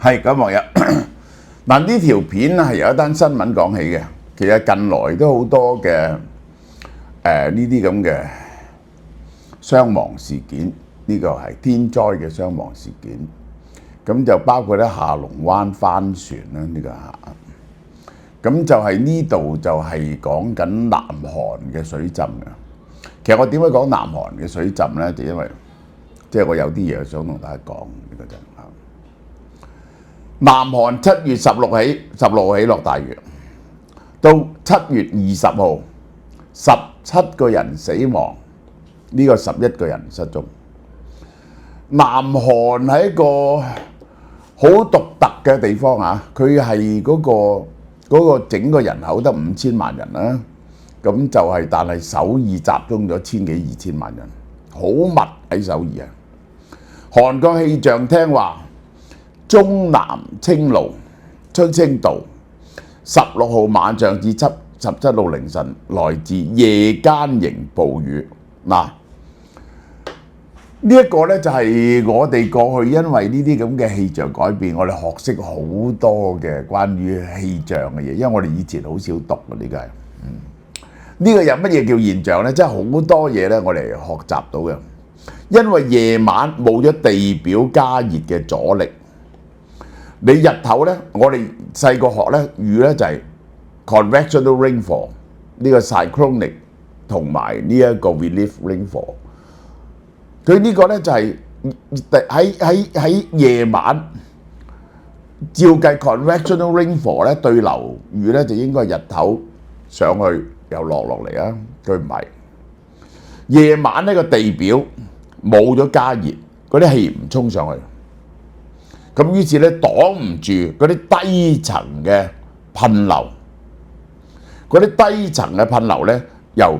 係咁網友，嗱呢條片係由一單新聞講起嘅。其實近來都好多嘅呢啲咁嘅傷亡事件，呢個係天災嘅傷亡事件。咁就包括咧下龍灣翻船啦，呢個嚇。咁就係呢度就係講緊南韓嘅水浸嘅。其實我點解講南韓嘅水浸咧？就因為即係我有啲嘢想同大家講呢個就嚇。南韓7月16號起落大雨，到7月20號17個人死亡，呢個11個人失蹤。南韓係一個好獨特嘅地方啊！佢係嗰個整個人口得5000萬人啦，咁就係但係首爾集中咗1000幾2000萬人，好密喺首爾啊！韓國氣象廳話，中南青道16號晚上至17號凌晨來自夜間型暴雨。嗱，呢一個咧就係我哋過去因為呢啲咁嘅氣象改變，我哋學識好多嘅關於氣象嘅嘢，因為我哋以前好少讀嘅呢個係。呢個有乜嘢叫現象咧？即係好多嘢咧，我哋學習到嘅。因為夜晚冇咗地表加熱嘅阻力。你日頭咧，我哋細個學咧雨咧就係 convectional rainfall， 呢個 cyclonic 同埋呢一個 relief rainfall。佢呢個咧就係喺夜晚照計 convectional rainfall 咧對流雨咧就應該日頭上去又落嚟啊，佢唔係。夜晚呢個地表冇咗加熱，嗰啲氣唔衝上去。咁於是咧擋唔住嗰啲低層嘅噴流，嗰啲低層嘅噴流咧又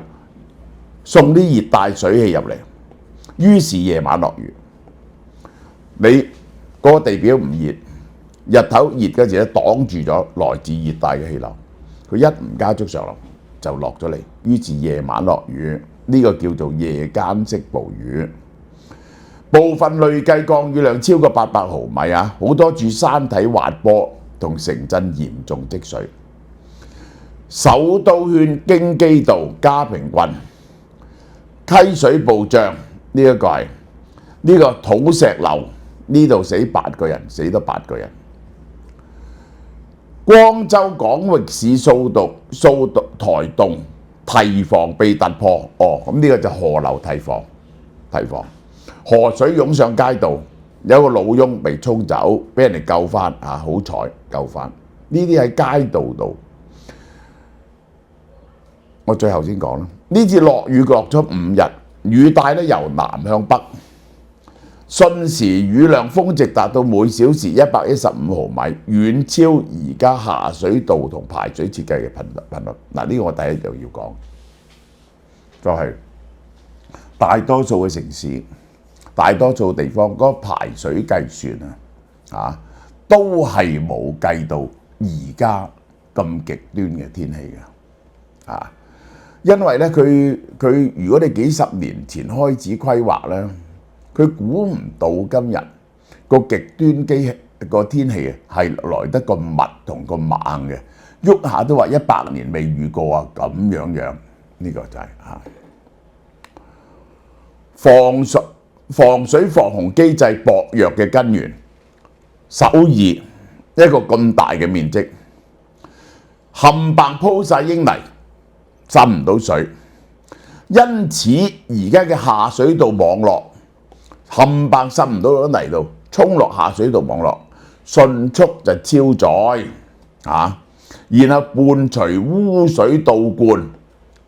送啲熱帶水氣入嚟，於是夜晚落雨。你嗰個地表唔熱，日頭熱嗰時咧擋住咗來自熱帶嘅氣流，佢一唔加速上落就落咗嚟，於是夜晚落雨，呢個叫做夜間式暴雨。部分累計降雨量超過800毫米啊！好多處山體滑坡同城鎮嚴重積水。首都圈京畿道嘉平郡溪水暴漲，呢一個係呢個土石流，呢度死8個人，死多8個人。光州廣域市掃台洞堤防被突破，咁呢個就河流堤防。河水湧上街道，有個老翁被沖走，俾人哋救翻啊！好彩救翻。呢啲喺街道度，我最後先講啦。呢次落雨落咗5日，雨帶咧由南向北，瞬時雨量峰值達到每小時115毫米，遠超而家下水道同排水設計嘅頻率。嗱，呢個我第一樣要講，就係大多數嘅城市。大多數地方嗰個排水計算都係冇計到而家咁極端嘅天氣嘅，因為咧佢如果你幾十年前開始規劃咧，佢估唔到今日個極端個天氣係來得咁密同咁猛嘅，喐下都話100年未遇過啊，咁樣呢個就係防水防洪機制薄弱嘅根源。首爾一個咁大嘅面積，冚唪唥鋪晒英泥，滲唔到水，因此而家嘅下水道網絡冚唪唥滲唔到嗰泥度，衝落下水道網絡，迅速就超載然後伴隨污水倒灌，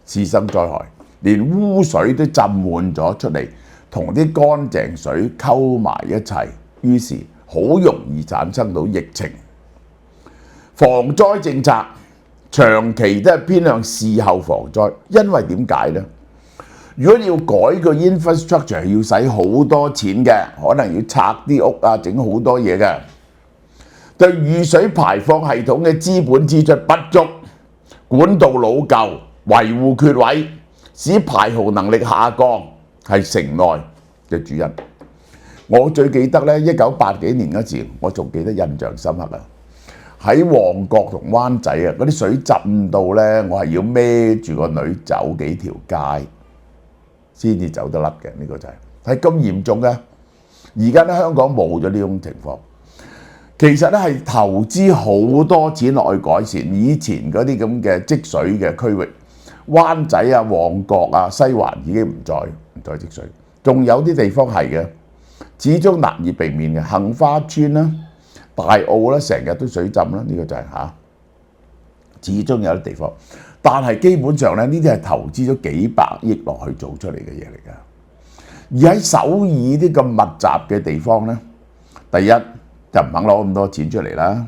滋生災害，連污水都浸滿咗出嚟，同啲乾淨水溝埋一齊，於是好容易產生到疫情。防災政策長期都係偏向事後防災，因為點解呢？如果你要改個 infrastructure 要使好多錢嘅，可能要拆啲屋啊，整好多嘢嘅。對雨水排放系統嘅資本支出不足，管道老舊，維護缺位，使排洪能力下降，係城內嘅主因。我最記得咧1980幾年嗰時，我仲記得印象深刻啊！喺旺角同灣仔啊，嗰啲水浸到咧，我係要孭住個女走幾條街先至走得甩嘅，呢個就係咁嚴重嘅。而家咧香港冇咗呢種情況，其實咧係投資好多錢落去改善以前嗰啲咁嘅積水嘅區域，灣仔啊、旺角啊、西環已經唔再積水，仲有啲地方係嘅，始終難以避免嘅。杏花村啦、大澳啦，成日都水浸啦，呢個就係始終有啲地方，但係基本上咧呢啲係投資咗幾百億落去做出嚟嘅嘢嚟㗎。而喺首爾啲咁密集嘅地方咧，第一就唔肯攞咁多錢出嚟啦，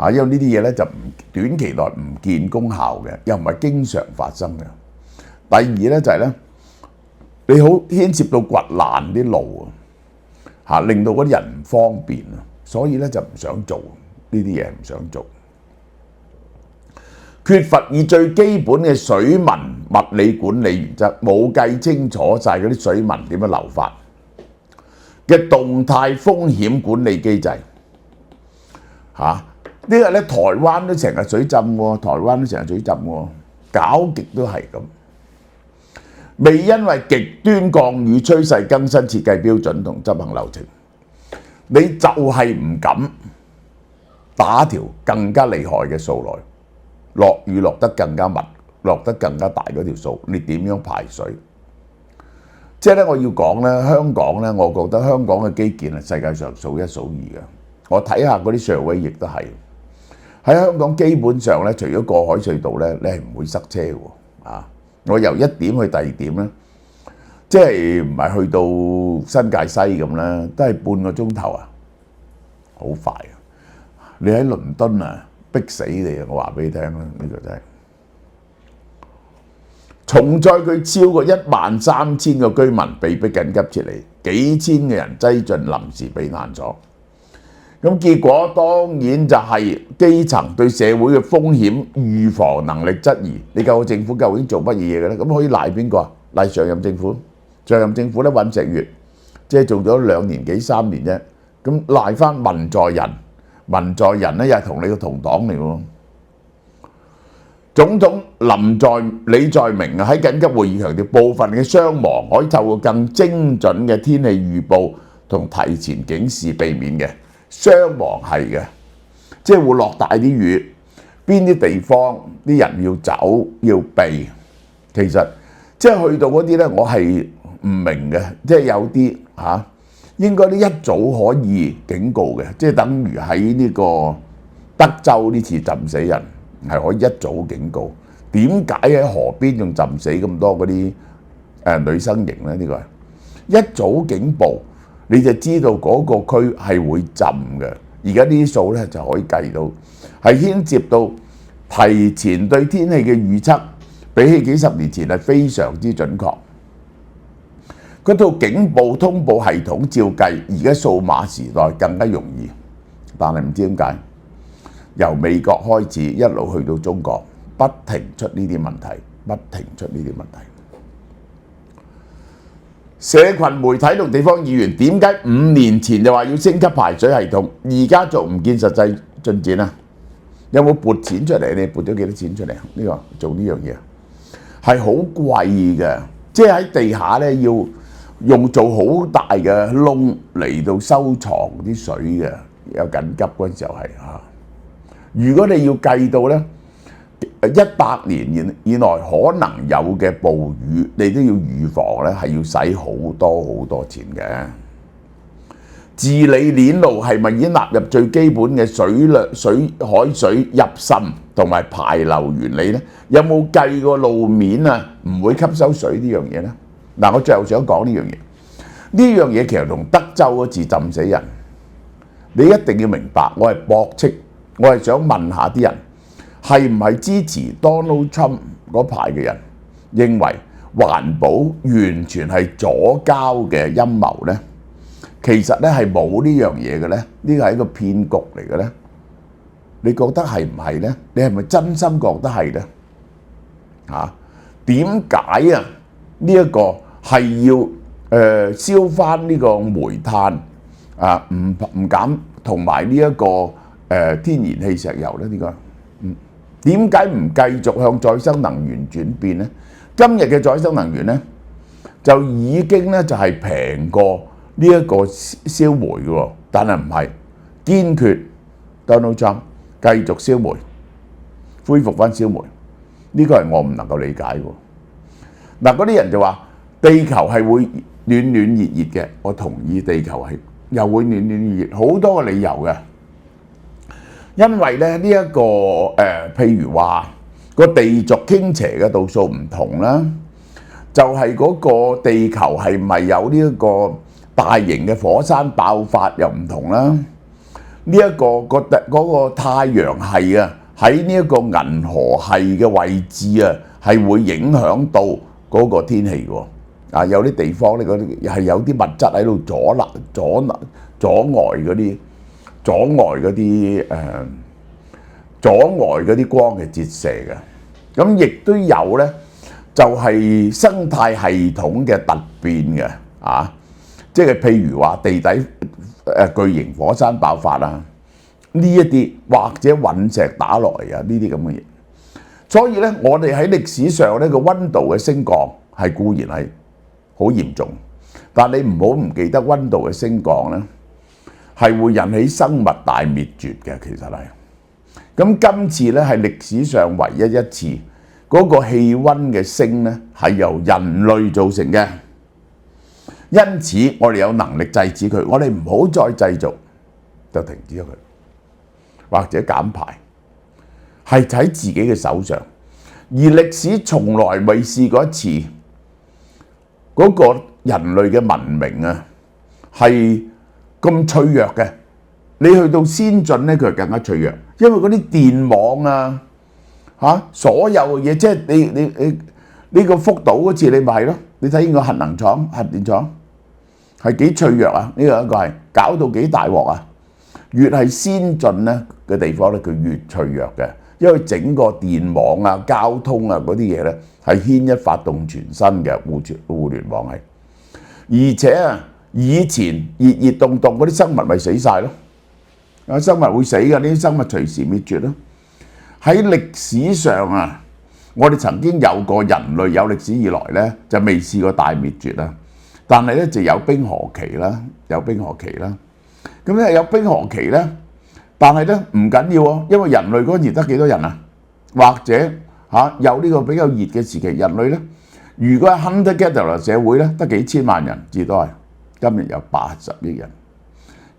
因為呢啲嘢咧就短期內唔見功效嘅，又唔係經常發生嘅。第二咧就係咧，你好牽涉到掘爛啲路啊，令到嗰啲人唔方便啊，所以咧就唔想做呢啲嘢，唔想做。缺乏以最基本嘅水文物理管理原則，冇計清楚晒嗰啲水文點樣流法嘅動態風險管理機制。呢個咧台灣都成日水浸喎，台灣都成日水浸喎，搞極都係咁。未因為極端降雨趨勢更新設計標準同執行流程，你就係唔敢打條更加厲害嘅數來。落雨落得更加密，落得更加大嗰條數，你點樣排水？即係咧，我要講咧，香港咧，我覺得香港嘅基建係世界上數一數二嘅。我睇下嗰啲 survey 亦都係喺香港，基本上咧，除咗過海隧道咧，你係唔會塞車嘅喎。我由一點去第二點咧，即係唔係去到新界西咁咧，都係半個鐘頭啊，好快啊！你喺倫敦啊〜逼死你啊！我話俾你聽啦，呢個真係重災區超過13000個居民被逼緊急撤離，幾千嘅人擠進臨時避難所。咁結果當然就係基層對社會嘅風險預防能力質疑。你教個政府究竟做乜嘢嘅咧？咁可以賴邊個啊？賴上任政府。上任政府咧，尹錫悅即係做咗2年幾3年啫。咁賴翻文在寅。文在寅咧又係同你個同黨嚟喎。總統李在明喺緊急會議強調，部分嘅傷亡可以透過更精準嘅天氣預報同提前警示避免嘅。傷亡係嘅，即係會落大啲雨，邊啲地方啲人要走要避。其實即係去到嗰啲咧，我係唔明嘅，即係有啲應該呢一早可以警告嘅，即係等於喺呢個德州呢次浸死人係可以一早警告。點解喺河邊仲浸死咁多嗰啲女生營咧？呢個係一早警報，你就知道嗰個區係會浸嘅。而家呢啲數咧就可以計到，係牽涉到提前對天氣嘅預測，比起幾十年前係非常之準確。嗰套警報通報系統照計，而家數碼時代更加容易，但係唔知點解由美國開始一路去到中國，不停出呢啲問題，不停出呢啲問題。社群媒體同地方議員點解5年前就話要升級排水系統，而家仲唔見實際進展啊？有冇撥錢出嚟？你撥咗幾多錢出嚟？呢個做呢樣嘢係好貴嘅，即係喺地下咧要用做好大嘅窿嚟到收藏啲水嘅，有緊急嗰陣時候係如果你要計到咧100年以內可能有嘅暴雨，你都要預防咧，係要使好多錢嘅。治理鏈路係咪已經納入最基本嘅海水入滲同埋排流原理咧？有冇計過路面啊唔會吸收水呢樣嘢咧？嗱，我最後想講呢樣嘢。呢樣嘢其實同德州嗰次浸死人，你一定要明白。我係駁斥，我係想問下啲人，係唔係支持 Donald Trump 嗰派嘅人認為環保完全係左膠嘅陰謀咧？其實咧係冇呢樣嘢嘅咧，呢個係一個騙局嚟嘅咧。你覺得係唔係咧？你係咪真心覺得係咧？點解啊？呢一個係要燒翻呢個煤炭啊，唔減同埋呢一個天然氣石油咧？呢個點解唔繼續向再生能源轉變咧？今日嘅再生能源咧就已經咧就係平過呢一個燒煤嘅喎，但係唔係堅決 Donald Trump 繼續燒煤，恢復翻燒煤，呢個係我唔能夠理解嘅。嗱，嗰啲人就話地球係會暖暖熱熱嘅，我同意地球係又會暖暖熱熱，好多個理由嘅。因為咧呢一個譬如話個地軸傾斜嘅度數唔同啦，就係嗰個地球係咪有呢一個大型嘅火山爆發又唔同啦。呢一個嗰個太陽系啊，喺呢一個銀河系嘅位置啊，係會影響到嗰個天氣嘅。啊，有啲地方咧，嗰啲係有啲物質喺度阻礙嗰啲光嘅折射嘅。咁亦都有咧，就係生態系統嘅突變嘅啊，即係譬如話地底巨型火山爆發啊，呢一啲或者隕石打落嚟啊，呢啲咁嘅嘢。所以咧，我哋喺歷史上呢個溫度嘅升降係固然係好嚴重，但你唔好唔記得溫度嘅升降咧係會引起生物大滅絕嘅，其實係。咁今次咧係歷史上唯一一次嗰個氣温嘅升咧係由人類造成嘅，因此我哋有能力制止佢，我哋唔好再製造，就停止咗佢，或者減排，係喺自己嘅手上。而歷史從來未試過一次嗰個人類嘅文明啊係咁脆弱嘅。你去到先進咧，佢係更加脆弱，因為嗰啲電網啊所有嘅嘢，即係你個福島嗰次你咪係咯，你睇見個核能廠、核電廠係幾脆弱啊？呢個一個係搞到幾大鑊啊！越係先進咧嘅地方咧，佢越脆弱嘅，因為整個電網啊、交通啊嗰啲嘢咧係牽一發動全身嘅互聯網係，而且啊以前熱熱凍凍嗰啲生物咪死晒咯。生物會死嘅，呢啲生物隨時滅絕咯。喺歷史上啊，我哋曾經有過人類有歷史以來咧，就未試過大滅絕啦。但係咧就有冰河期啦，有冰河期啦。咁咧有冰河期咧，但係咧唔緊要喎，因為人類嗰陣時得幾多人啊？或者有呢個比較熱嘅時期，人類咧如果係 hunter-gatherer 社會咧，得幾千萬人至多係，今日有80億人。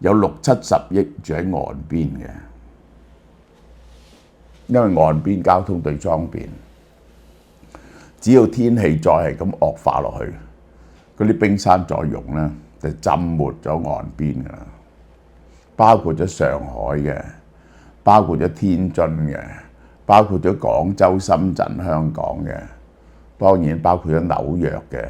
有60-70億住喺岸邊嘅，因為岸邊交通最方便。只要天氣再係咁惡化落去，嗰啲冰山再融咧，就浸沒咗岸邊㗎啦。包括咗上海嘅，包括咗天津嘅，包括咗廣州、深圳、香港嘅，當然包括咗紐約嘅。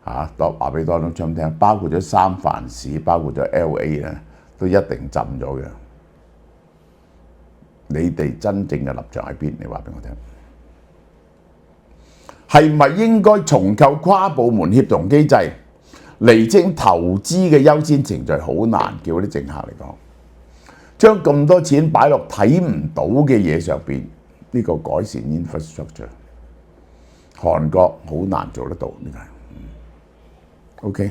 話俾Donald Trump聽，包括咗三藩市，包括咗 LA 咧，都一定浸咗嘅。你哋真正嘅立場喺邊？你話俾我聽，係咪應該重構跨部門協同機制，釐清投資嘅優先程序？好難叫啲政客嚟講，將咁多錢擺落睇唔到嘅嘢上邊，呢個改善 infrastructure， 韓國好難做得到呢個。OK。